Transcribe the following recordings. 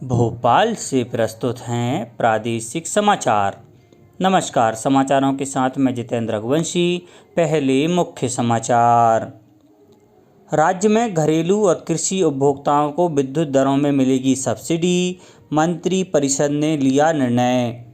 भोपाल से प्रस्तुत हैं प्रादेशिक समाचार। नमस्कार, समाचारों के साथ मैं जितेंद्र रघुवंशी। पहले मुख्य समाचार। राज्य में घरेलू और कृषि उपभोक्ताओं को विद्युत दरों में मिलेगी सब्सिडी, मंत्री परिषद ने लिया निर्णय।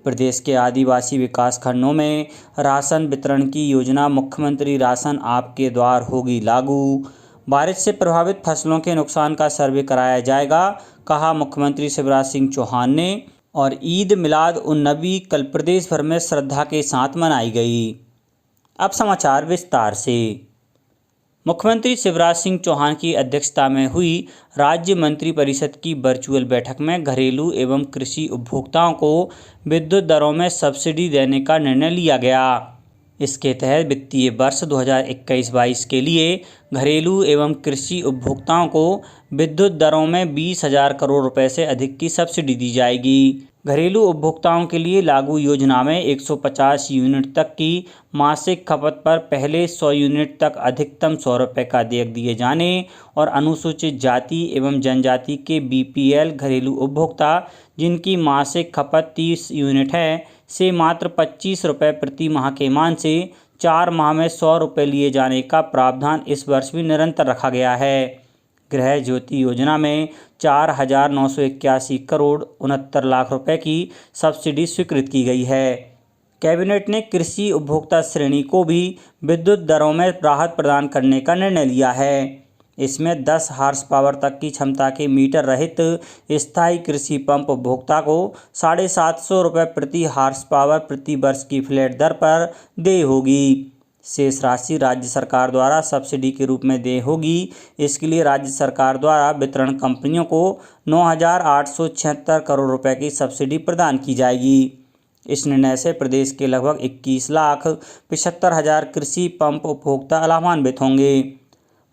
प्रदेश के आदिवासी विकास खंडों में राशन वितरण की योजना मुख्यमंत्री राशन आपके द्वार होगी लागू। बारिश से प्रभावित फसलों के नुकसान का सर्वे कराया जाएगा, कहा मुख्यमंत्री शिवराज सिंह चौहान ने। और ईद मिलाद उन नबी कल प्रदेश भर में श्रद्धा के साथ मनाई गई। अब समाचार विस्तार से। मुख्यमंत्री शिवराज सिंह चौहान की अध्यक्षता में हुई राज्य मंत्रिपरिषद की वर्चुअल बैठक में घरेलू एवं कृषि उपभोक्ताओं को विद्युत दरों में सब्सिडी देने का निर्णय लिया गया। इसके तहत वित्तीय वर्ष 2021-22 के लिए घरेलू एवं कृषि उपभोक्ताओं को विद्युत दरों में 20,000 करोड़ रुपए से अधिक की सब्सिडी दी जाएगी। घरेलू उपभोक्ताओं के लिए लागू योजना में 150 यूनिट तक की मासिक खपत पर पहले 100 यूनिट तक अधिकतम 100 रुपये का देयक दिए जाने और अनुसूचित जाति एवं जनजाति के बीपीएल घरेलू उपभोक्ता जिनकी मासिक खपत 30 यूनिट है से मात्र 25 रुपये प्रति माह के मान से 4 माह में 100 रुपये लिए जाने का प्रावधान इस वर्ष भी निरंतर रखा गया है। गृह ज्योति योजना में 4,981 करोड़ 69 लाख रुपए की सब्सिडी स्वीकृत की गई है। कैबिनेट ने कृषि उपभोक्ता श्रेणी को भी विद्युत दरों में राहत प्रदान करने का निर्णय लिया है। इसमें 10 हार्स पावर तक की क्षमता के मीटर रहित स्थायी कृषि पंप उपभोक्ता को 750 रुपये प्रति हार्स पावर प्रति वर्ष की फ्लैट दर पर देय होगी। शेष राशि राज्य सरकार द्वारा सब्सिडी के रूप में देय होगी। इसके लिए राज्य सरकार द्वारा वितरण कंपनियों को 9,876 करोड़ रुपए की सब्सिडी प्रदान की जाएगी। इस निर्णय से प्रदेश के लगभग 21,75,000 कृषि पंप उपभोक्ता लाभान्वित होंगे।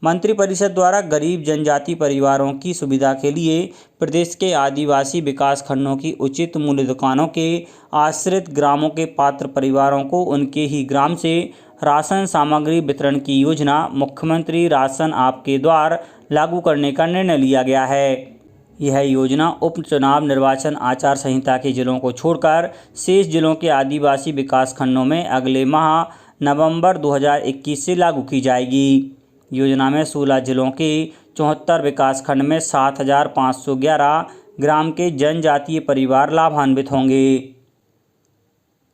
मंत्रिपरिषद द्वारा गरीब जनजाति परिवारों की सुविधा के लिए प्रदेश के आदिवासी विकास खंडों की उचित मूल्य दुकानों के आश्रित ग्रामों के पात्र परिवारों को उनके ही ग्राम से राशन सामग्री वितरण की योजना मुख्यमंत्री राशन आपके द्वार लागू करने का निर्णय लिया गया है। यह योजना उपचुनाव निर्वाचन आचार संहिता के जिलों को छोड़कर शेष जिलों के आदिवासी विकास खंडों में अगले माह नवंबर 2021 से लागू की जाएगी। योजना में 16 जिलों के 74 विकासखंड में 7,511 ग्राम के जनजातीय परिवार लाभान्वित होंगे।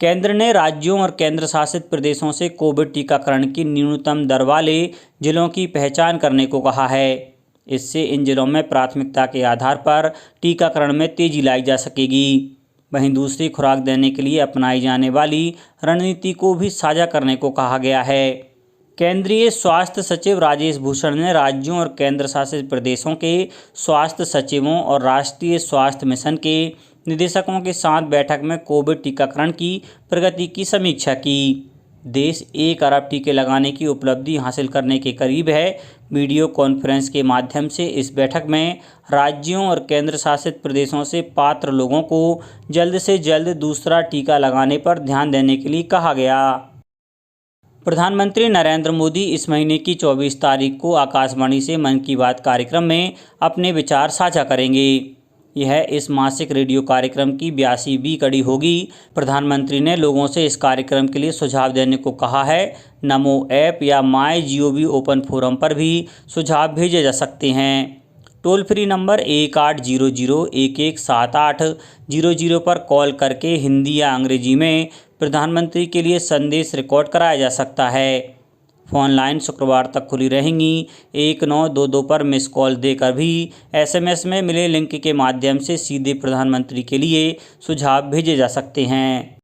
केंद्र ने राज्यों और केंद्र शासित प्रदेशों से कोविड टीकाकरण की न्यूनतम दर वाले जिलों की पहचान करने को कहा है। इससे इन जिलों में प्राथमिकता के आधार पर टीकाकरण में तेजी लाई जा सकेगी। वहीं दूसरी खुराक देने के लिए अपनाई जाने वाली रणनीति को भी साझा करने को कहा गया है। केंद्रीय स्वास्थ्य सचिव राजेश भूषण ने राज्यों और केंद्र शासित प्रदेशों के स्वास्थ्य सचिवों और राष्ट्रीय स्वास्थ्य मिशन के निदेशकों के साथ बैठक में कोविड टीकाकरण की प्रगति की समीक्षा की। देश 1 अरब टीके लगाने की उपलब्धि हासिल करने के करीब है। वीडियो कॉन्फ्रेंस के माध्यम से इस बैठक में राज्यों और केंद्र शासित प्रदेशों से पात्र लोगों को जल्द से जल्द दूसरा टीका लगाने पर ध्यान देने के लिए कहा गया। प्रधानमंत्री नरेंद्र मोदी इस महीने की 24 तारीख को आकाशवाणी से मन की बात कार्यक्रम में अपने विचार साझा करेंगे। यह इस मासिक रेडियो कार्यक्रम की 82वीं कड़ी होगी। प्रधानमंत्री ने लोगों से इस कार्यक्रम के लिए सुझाव देने को कहा है। नमो ऐप या MyGov ओपन फोरम पर भी सुझाव भेजे जा सकते हैं। टोल फ्री नंबर 1800-117800 पर कॉल करके हिंदी या अंग्रेजी में प्रधानमंत्री के लिए संदेश रिकॉर्ड कराया जा सकता है। फ़ोन लाइन शुक्रवार तक खुली रहेंगी। 1922 पर मिस कॉल देकर भी SMS में मिले लिंक के माध्यम से सीधे प्रधानमंत्री के लिए सुझाव भेजे जा सकते हैं।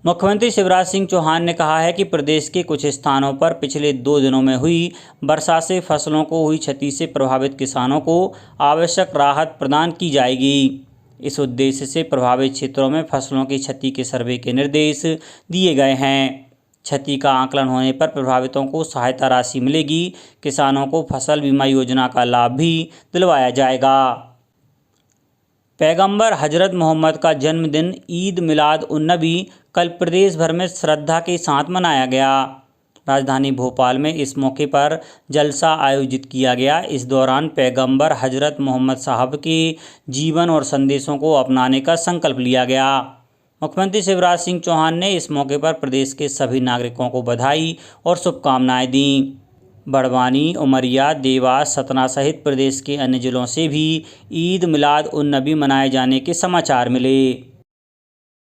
मुख्यमंत्री शिवराज सिंह चौहान ने कहा है कि प्रदेश के कुछ स्थानों पर पिछले 2 दिनों में हुई वर्षा से फसलों को हुई क्षति से प्रभावित किसानों को आवश्यक राहत प्रदान की जाएगी। इस उद्देश्य से प्रभावित क्षेत्रों में फसलों की क्षति के सर्वे के निर्देश दिए गए हैं। क्षति का आकलन होने पर प्रभावितों को सहायता राशि मिलेगी। किसानों को फसल बीमा योजना का लाभ भी दिलवाया जाएगा। पैगंबर हजरत मोहम्मद का जन्मदिन ईद मिलाद उन नबी कल प्रदेश भर में श्रद्धा के साथ मनाया गया। राजधानी भोपाल में इस मौके पर जलसा आयोजित किया गया। इस दौरान पैगंबर हजरत मोहम्मद साहब के जीवन और संदेशों को अपनाने का संकल्प लिया गया। मुख्यमंत्री शिवराज सिंह चौहान ने इस मौके पर प्रदेश के सभी नागरिकों को बधाई और शुभकामनाएं दीं। बड़वानी, उमरिया, देवास, सतना सहित प्रदेश के अन्य जिलों से भी ईद मिलाद उन नबी मनाए जाने के समाचार मिले।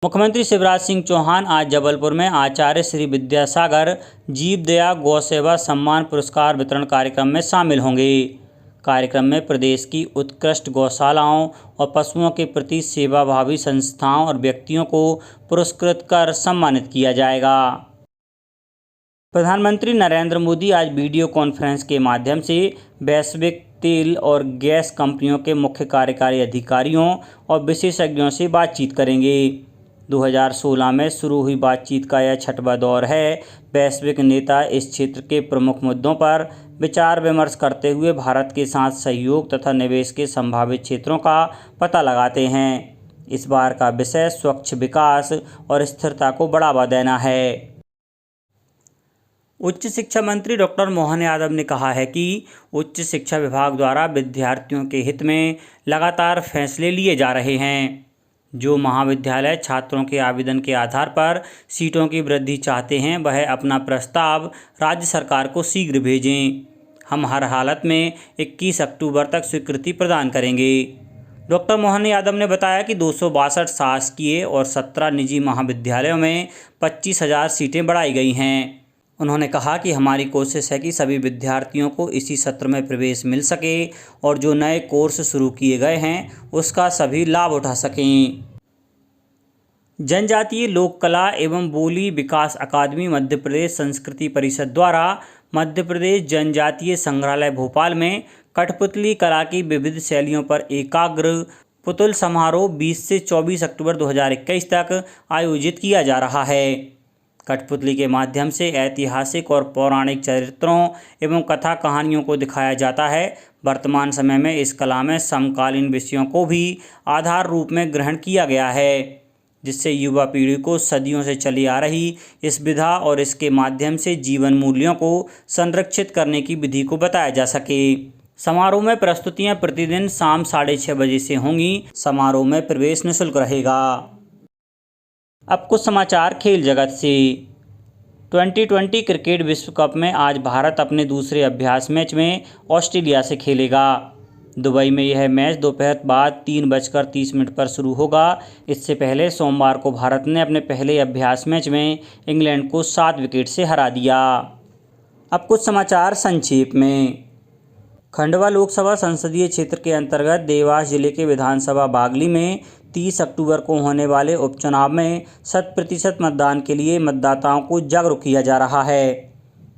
मुख्यमंत्री शिवराज सिंह चौहान आज जबलपुर में आचार्य श्री विद्यासागर जीवदया गौ सेवा सम्मान पुरस्कार वितरण कार्यक्रम में शामिल होंगे। कार्यक्रम में प्रदेश की उत्कृष्ट गौशालाओं और पशुओं के प्रति सेवाभावी संस्थाओं और व्यक्तियों को पुरस्कृत कर सम्मानित किया जाएगा। प्रधानमंत्री नरेंद्र मोदी आज वीडियो कॉन्फ्रेंस के माध्यम से वैश्विक तेल और गैस कंपनियों के मुख्य कार्यकारी अधिकारियों और विशेषज्ञों से बातचीत करेंगे। 2016 में शुरू हुई बातचीत का यह 6वां दौर है। वैश्विक नेता इस क्षेत्र के प्रमुख मुद्दों पर विचार विमर्श करते हुए भारत के साथ सहयोग तथा निवेश के संभावित क्षेत्रों का पता लगाते हैं। इस बार का विषय स्वच्छ विकास और स्थिरता को बढ़ावा देना है। उच्च शिक्षा मंत्री डॉक्टर मोहन यादव ने कहा है कि उच्च शिक्षा विभाग द्वारा विद्यार्थियों के हित में लगातार फैसले लिए जा रहे हैं। जो महाविद्यालय छात्रों के आवेदन के आधार पर सीटों की वृद्धि चाहते हैं, वह अपना प्रस्ताव राज्य सरकार को शीघ्र भेजें। हम हर हालत में 21 अक्टूबर तक स्वीकृति प्रदान करेंगे। डॉक्टर मोहन यादव ने बताया कि 262 शासकीय और 17 निजी महाविद्यालयों में 25,000 सीटें बढ़ाई गई हैं। उन्होंने कहा कि हमारी कोशिश है कि सभी विद्यार्थियों को इसी सत्र में प्रवेश मिल सके और जो नए कोर्स शुरू किए गए हैं उसका सभी लाभ उठा सकें। जनजातीय लोक कला एवं बोली विकास अकादमी मध्य प्रदेश संस्कृति परिषद द्वारा मध्य प्रदेश जनजातीय संग्रहालय भोपाल में कठपुतली कला की विविध शैलियों पर एकाग्र पुतुल समारोह 20 से 24 अक्टूबर 2021 तक आयोजित किया जा रहा है। कठपुतली के माध्यम से ऐतिहासिक और पौराणिक चरित्रों एवं कथा कहानियों को दिखाया जाता है। वर्तमान समय में इस कला में समकालीन विषयों को भी आधार रूप में ग्रहण किया गया है, जिससे युवा पीढ़ी को सदियों से चली आ रही इस विधा और इसके माध्यम से जीवन मूल्यों को संरक्षित करने की विधि को बताया जा सके। समारोह में प्रस्तुतियां प्रतिदिन शाम 6:30 बजे से होंगी। समारोह में प्रवेश निःशुल्क रहेगा। अब कुछ समाचार खेल जगत से। 2020 क्रिकेट विश्व कप में आज भारत अपने दूसरे अभ्यास मैच में ऑस्ट्रेलिया से खेलेगा। दुबई में यह मैच दोपहर बाद 3:30 पर शुरू होगा। इससे पहले सोमवार को भारत ने अपने पहले अभ्यास मैच में इंग्लैंड को 7 विकेट से हरा दिया। अब कुछ समाचार संक्षेप में। खंडवा लोकसभा संसदीय क्षेत्र के अंतर्गत देवास जिले के विधानसभा बागली में 30 अक्टूबर को होने वाले उपचुनाव में 100% मतदान के लिए मतदाताओं को जागरूक किया जा रहा है।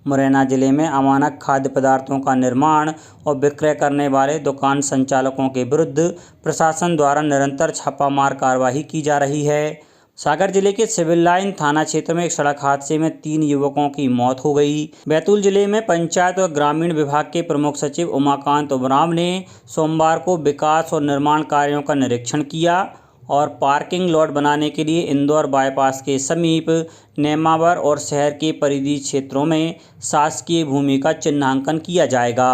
मुरैना जिले में अमानक खाद्य पदार्थों का निर्माण और विक्रय करने वाले दुकान संचालकों के विरुद्ध प्रशासन द्वारा निरंतर छापामार कार्रवाई की जा रही है। सागर जिले के सिविल लाइन थाना क्षेत्र में एक सड़क हादसे में 3 युवकों की मौत हो गई। बैतूल जिले में पंचायत और ग्रामीण विभाग के प्रमुख सचिव उमाकांत उमराव ने सोमवार को विकास और निर्माण कार्यों का निरीक्षण किया और पार्किंग लॉट बनाने के लिए इंदौर बाईपास के समीप नेमावर और शहर के परिधि क्षेत्रों में शासकीय भूमि का चिन्हांकन किया जाएगा।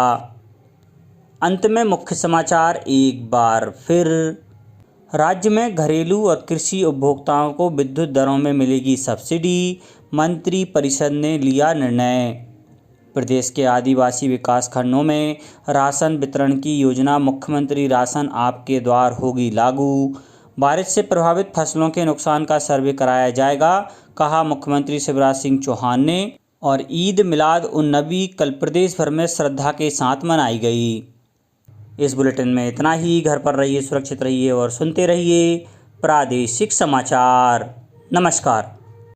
अंत में मुख्य समाचार एक बार फिर। राज्य में घरेलू और कृषि उपभोक्ताओं को विद्युत दरों में मिलेगी सब्सिडी, मंत्री परिषद ने लिया निर्णय। प्रदेश के आदिवासी विकास खंडों में राशन वितरण की योजना मुख्यमंत्री राशन आपके द्वार होगी लागू। बारिश से प्रभावित फसलों के नुकसान का सर्वे कराया जाएगा, कहा मुख्यमंत्री शिवराज सिंह चौहान ने। और ईद मिलाद उन नबी कल प्रदेश भर में श्रद्धा के साथ मनाई गई। इस बुलेटिन में इतना ही। घर पर रहिए, सुरक्षित रहिए और सुनते रहिए प्रादेशिक समाचार। नमस्कार।